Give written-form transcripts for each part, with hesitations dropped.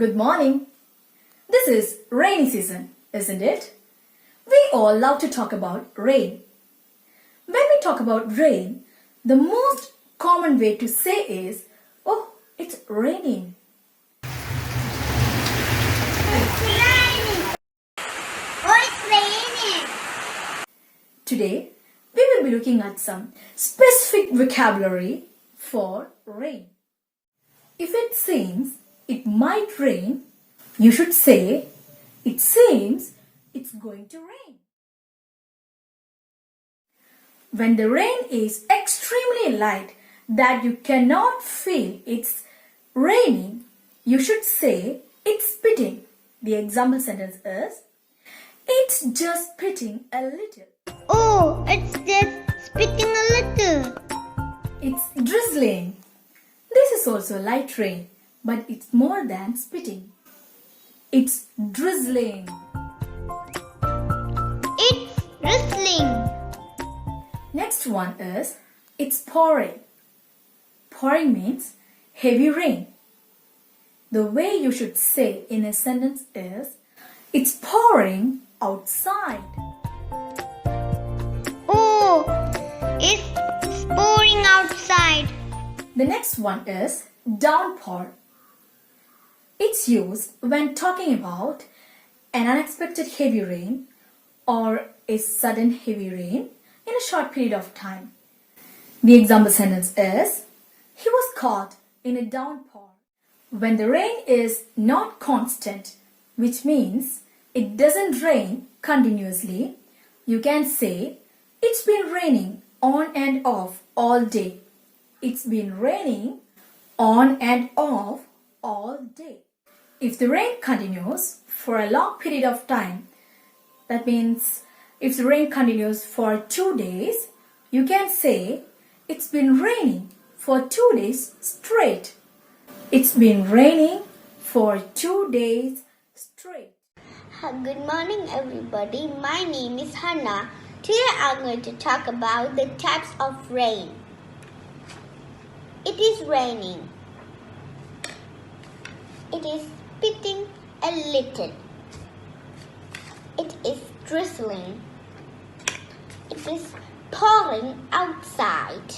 Good morning. This is rainy season, isn't it? We all love to talk about rain. When we talk about rain, the most common way to say is, oh, it's raining. It's raining. Oh, it's raining. Today, we will be looking at some specific vocabulary for rain. If it seems it might rain, you should say, it seems it's going to rain. When the rain is extremely light that you cannot feel it's raining, you should say, it's spitting. The example sentence is, it's just spitting a little. Oh, it's just spitting a little. It's drizzling. This is also light rain, but it's more than spitting. It's drizzling. It's drizzling. Next one is, it's pouring. Pouring means heavy rain. The way you should say in a sentence is, it's pouring outside. Oh, it's pouring outside. The next one is downpour. It's used when talking about an unexpected heavy rain or a sudden heavy rain in a short period of time. The example sentence is, he was caught in a downpour. When the rain is not constant, which means it doesn't rain continuously, you can say, it's been raining on and off all day. It's been raining on and off all day. If the rain continues for a long period of time, that means if the rain continues for 2 days, you can say, it's been raining for 2 days straight. It's been raining for 2 days straight. Good morning, everybody. My name is Hannah. Today I'm going to talk about the types of rain. It is raining. It is spitting a little. It is drizzling. It is pouring outside.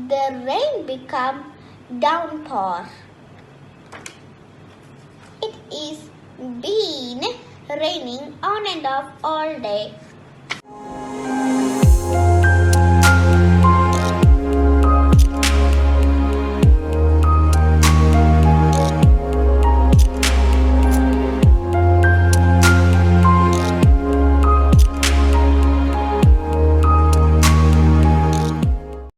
The rain becomes downpour. It is been raining on and off all day.